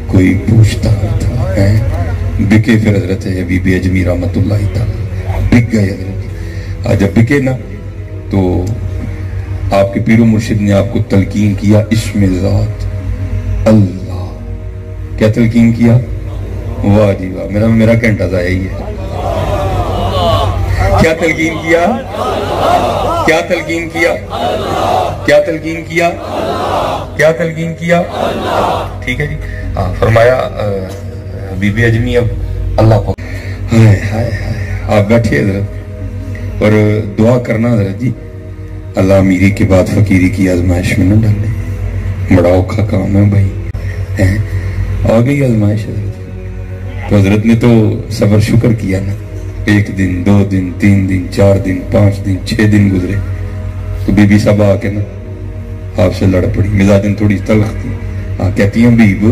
کوئی پوچھتا نہ تھا. بکے پھر حضرت حبیب اجمی رحمت اللہ تعالی بک گئے حضرت. جب بکے نا تو آپ کے پیر و مرشد نے آپ کو تلقین کیا اسم ذات اللہ. کیا تلقین کیا؟ واہ جی واہ, میرا گھنٹہ ضائع ہی ہے. کیا تلقین کیا؟ کیا تلقین کیا؟ کیا تلقین کیا؟ کیا تلقین کیا؟ ٹھیک ہے جی. ہاں فرمایا بی اجمی اب اللہ کو ہائے ہائے ہائے. آپ بیٹھے حضرت اور دعا کرنا حضرت جی, اللہ امیری کے بعد فقیری کی آزمائش میں نہ ڈالے. بڑا اوکھا کام ہے بھائی. آ گئی آزمائش حضرت. تو حضرت نے تو صبر شکر کیا نا. 1 دن 2 دن 3 دن 4 دن 5 دن 6 دن گزرے تو بی بی صاحب آ کے نا آپ سے لڑ پڑی. مزاجن تھوڑی تلخ تھی. کہتی ہیں بیب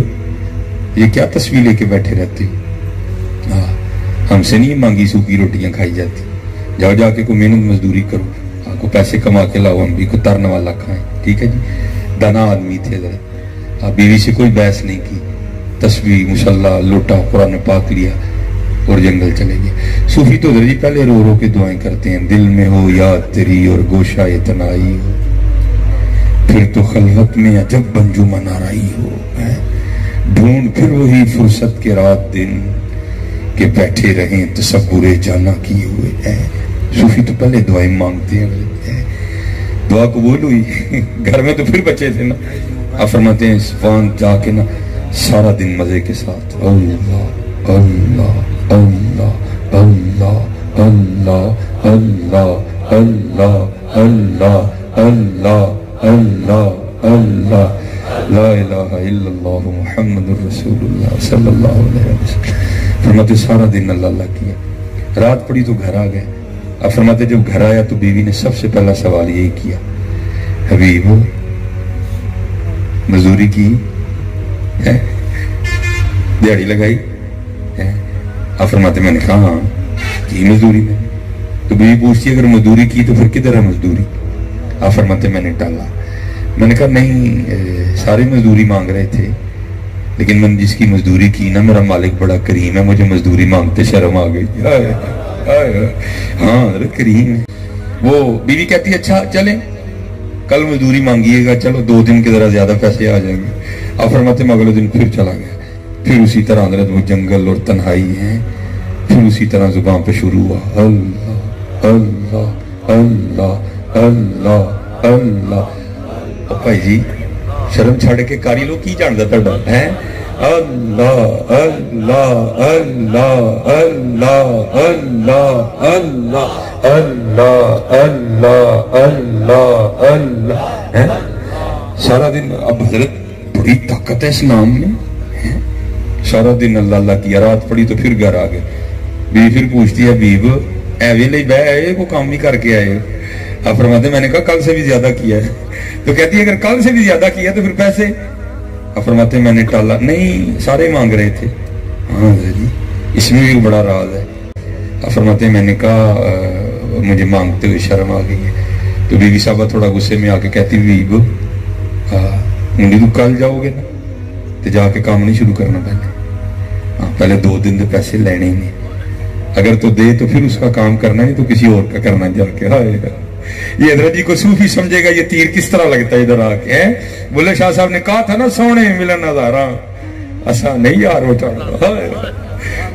یہ کیا تصویر لے کے بیٹھے رہتے ہو, ہم سے نہیں مانگی سوکھی روٹیاں کھائی جاتی. جاؤ جا کے کوئی محنت مزدوری کرو, کو پیسے کما کے لاؤ, ہم بھی کو ترن والا کھائیں. ٹھیک ہے جی. دانا آدمی تھے ذرا. بیوی سے کوئی بحث نہیں کی. تصویر مصالحہ لوٹا قرآن پاک لیا اور جنگل چلے گئے. صوفی تو ذرا جی پہلے رو رو کے دعائیں کرتے ہیں. دل میں ہو یاد تیری اور گوشہ تنائی ہو, پھر تو خلوت میں عجب بنجمن آرائی ہو. ڈھونڈ پھر وہی فرصت کے رات دن کہ بیٹھے رہیں تصور جانا کیے ہوئے ہیں. صوفی تو پہلے دعائیں مانگتے ہیں. دعا قبول ہوئی. گھر میں تو پھر بچے تھے نا. آپ فرماتے ہیں وہاں جا کے نا سارا دن مزے کے ساتھ اللہ اللہ اللہ اللہ اللہ اللہ اللہ اللہ اللہ اللہ اللہ لا الہ الا اللہ محمد الرسول اللہ صلی اللہ علیہ وسلم. فرماتے سارا دن اللہ اللہ کیا. رات پڑی تو گھر آ گئے. اب فرماتے جب گھر آیا تو بیوی نے سب سے پہلا سوال یہی کیا, حبیب مزدوری کی دیہڑی لگائی؟ اب فرماتے میں نے کہا ہاں کی مزدوری میں. تو بیوی پوچھتی اگر مزدوری کی تو پھر کدھر ہے مزدوری؟ اب فرماتے میں نے ٹالا. میں نے کہا نہیں سارے مزدوری مانگ رہے تھے لیکن میں نے جس کی مزدوری کی نا میرا مالک بڑا کریم ہے, مجھے مزدوری مانگتے شرم آ گئی. ہاں کریم ہے وہ. بیوی کہتی ہے اچھا چلیں کل مزدوری مانگیے گا, چلو 2 دن کے ذرا زیادہ پیسے آ جائیں گے. اب فرماتے میں اگلے دن پھر چلا گیا. پھر اسی طرح حضرت وہ جنگل اور تنہائی ہیں. پھر اسی طرح زبان پہ شروع ہوا اللہ اللہ اللہ اللہ اللہ. بھائی جی شرم چھڑ کے کاری لو کی جاندا تہاڈا ہے اللہ اللہ اللہ اللہ اللہ اللہ اللہ اللہ اللہ اللہ. سارا دن اب حضرت بڑی طاقت ہے اس نام میں. سارا دن اللہ اللہ کیا. رات پڑی تو پھر گھر آ گئے. بیوی پھر پوچھتی ہے بیب ایویں لے بہ آئے کو کام بھی کر کے آئے؟ اب فرماتے میں نے کہا کل سے بھی زیادہ کیا ہے. تو کہتی ہے اگر کل سے بھی زیادہ کیا تو پھر پیسے؟ اب فرماتے میں نے ٹالا. نہیں سارے مانگ رہے تھے. ہاں جی اس میں بھی بڑا راز ہے. اب فرماتے میں نے کہا مجھے مانگتے ہوئے شرم آ گئی ہے. تو بیوی صاحبہ تھوڑا غصے میں آ کے کہتی بیب منڈی تو کل جاؤ گے نا تو جا کے کام نہیں شروع کرنا پہلے 2 دن کے پیسے لینے ہی. اگر تو دے تو پھر اس کا کام کرنا نہیں تو کسی اور کا کرنا جا کے. یہ حضرت جی کو صوفی سمجھے گا یہ تیر کس طرح لگتا ہے ادھر آ کے. بولے شاہ صاحب نے کہا تھا نا سونے ملن ہزاراں ایسا نہیں یار ہوتا.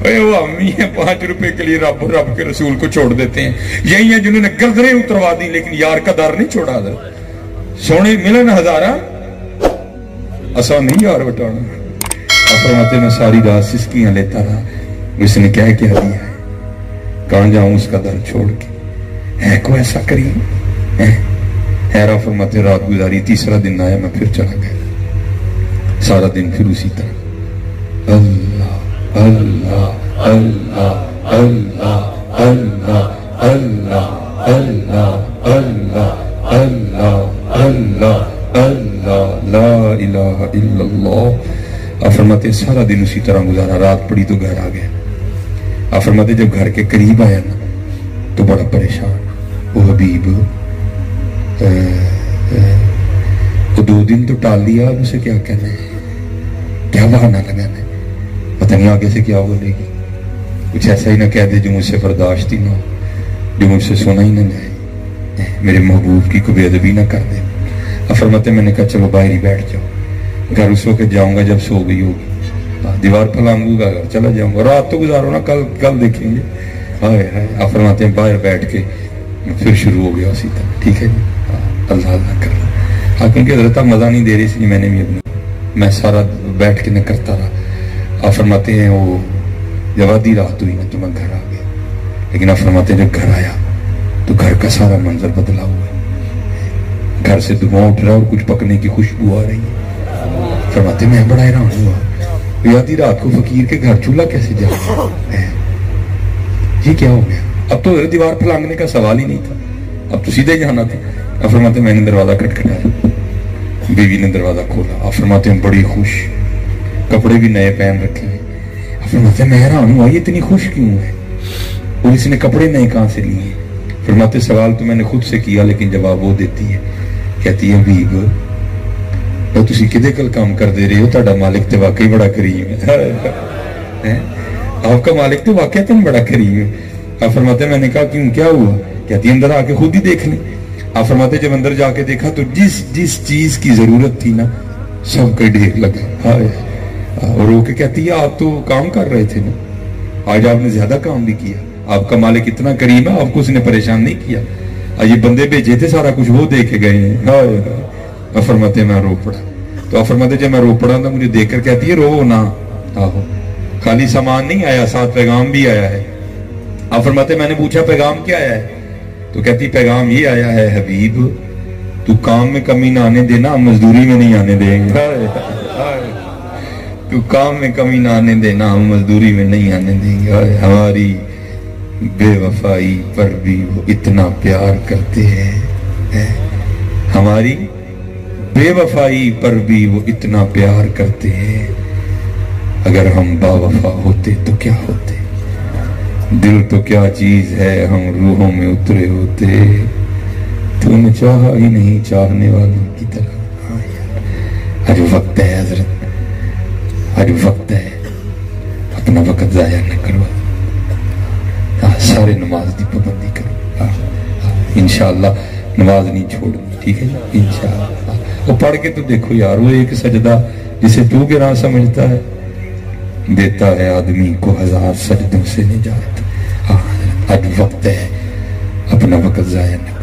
وہ امی ہیں 5 روپے کے لیے رب کے رسول کو چھوڑ دیتے ہیں. یہی ہیں جنہوں نے گردنیں اتروا دی لیکن یار کا دار نہیں چھوڑا. سونے ملن ہزاراں ایسا نہیں یار بٹانا. فرماتے میں ساری رات سسکیاں لیتا رہا. اس نے کہہ کے دیا ہے کہاں جاؤں اس کا در چھوڑ کے. ہے کو ایسا کریم حیرہ. فرماتے رات گزاری. تیسرا دن آیا میں پھر چلا گیا. سارا دن پھر اسی طرح اللہ اللہ اللہ اللہ اللہ اللہ اللہ اللہ اللہ اللہ اللہ لا الہ الا اللہ. آپ فرماتے سارا دن اسی طرح گزارا. رات پڑی تو گھر آ گیا. آپ فرماتے جب گھر کے قریب آیا نا تو بڑا پریشان. وہ حبیب وہ 2 دن تو ٹال دیا, اب اسے کیا کہنا ہے؟ کیا بہانا لگانا ہے, پتہ نہیں آگے سے کیا بولے گی, کچھ ایسا ہی نہ کہہ دے جو مجھ سے برداشت ہی نہ ہو, جو مجھ سے سنا ہی نہ جائے, میرے محبوب کی کوئی بے ادبی نہ کر دے. اب فرماتے میں نے کہا چلو باہر ہی بیٹھ جاؤ, گھر اس وقت جاؤں گا جب سو گئی ہوگی, دیوار پھلانگوں گا, گھر چلا جاؤں گا, رات تو گزارو نا, کل دیکھیں گے. ہائے ہائے. آپ فرماتے ہیں باہر بیٹھ کے پھر شروع ہو گیا اسی طرح, ٹھیک ہے جی, اللہ اللہ کر رہا. کیونکہ حضرت مزہ نہیں دے رہی, اس لیے میں نے بھی میں سارا بیٹھ کے نہ کرتا رہا. آپ فرماتے ہیں وہ جب آدھی رات ہوئی نا تو میں گھر آ گیا, لیکن آپ فرماتے ہیں جب گھر آیا تو گھر کا سارا منظر بدلا ہوا ہے. گھر سے دھواں اٹھ رہا ہے اور کچھ پکنے کی خوشبو آ رہی ہے. فرماتے میں بڑا حیران ہوا, آدھی رات کو فقیر کے گھر چولہا کیسے جا رہا ہے, یہ کیا ہو گیا. اب تو دیوار پھلانگنے کا سوال ہی نہیں تھا, اب تو سیدھے جانا تھا. آپ فرماتے میں نے دروازہ کھٹکھٹایا, بیوی نے دروازہ کھولا. آپ فرماتے ہیں بڑی خوش, کپڑے بھی نئے پہن رکھے ہیں. آپ فرماتے ہیں میں حیران ہوں, یہ اتنی خوش کیوں ہے, اور اس نے کپڑے نئے کہاں سے لیے. فرماتے سوال تو میں نے خود سے کیا, لیکن جواب وہ دیتی ہے, کہتی ہے بیگ تو تسی کدے کل کام کر دے رہے ہو, تہاڈا مالک تے واقعی بڑا کریم ہے, آپ کا مالک تو واقعی تم بڑا کریم ہے. آپ فرماتے میں نے کہا کیوں, کیا ہوا. کہتی ہے اندر آ کے خود ہی دیکھ لیں. آپ فرماتے جب اندر جا کے دیکھا تو جس چیز کی ضرورت تھی نا سب کا ڈھیر لگا. اور رو کے کہتی ہے آپ تو کام کر رہے تھے نا, آج آپ نے زیادہ کام بھی کیا, آپ کا مالک اتنا کریم ہے, آپ کو اس نے پریشان نہیں کیا. یہ بندے بھیجے تھے سارا کچھ وہ دے کے گئے ہیں. آپ فرماتے میں رو پڑا. تو آپ فرماتے جب میں رو پڑا تو مجھے دیکھ کر کہتی ہے رو نا, آہو خالی سامان نہیں آیا, ساتھ پیغام بھی آیا ہے. آپ فرماتے میں نے پوچھا پیغام کیا آیا ہے, تو کہتی پیغام یہ آیا ہے حبیب تو کام میں کمی نہ آنے دینا, مزدوری میں نہیں آنے دیں گے. تو کام میں کمی نہ آنے دینا, ہم مزدوری میں نہیں آنے دیں گے. ہماری بے وفائی پر بھی وہ اتنا پیار کرتے ہیں, ہماری بے وفائی پر بھی وہ اتنا پیار کرتے ہیں. اگر ہم با وفا ہوتے تو کیا ہوتے, دل تو کیا چیز ہے ہم روحوں میں اترے ہوتے, تو نے چاہا ہی نہیں چاہنے والوں کی طرح. آج وقت ہے حضرت, آج وقت ہے, اپنا وقت ضائع نہ کرو, سارے نماز کی پابندی کرو. انشاءاللہ نماز نہیں چھوڑنی, ٹھیک ہے انشاءاللہ. وہ پڑھ کے تو دیکھو یار, وہ ایک سجدہ جسے تو گراں سمجھتا ہے دیتا ہے آدمی کو 1000 سجدوں سے نجات. آج وقت ہے, اپنا وقت ضائع نہ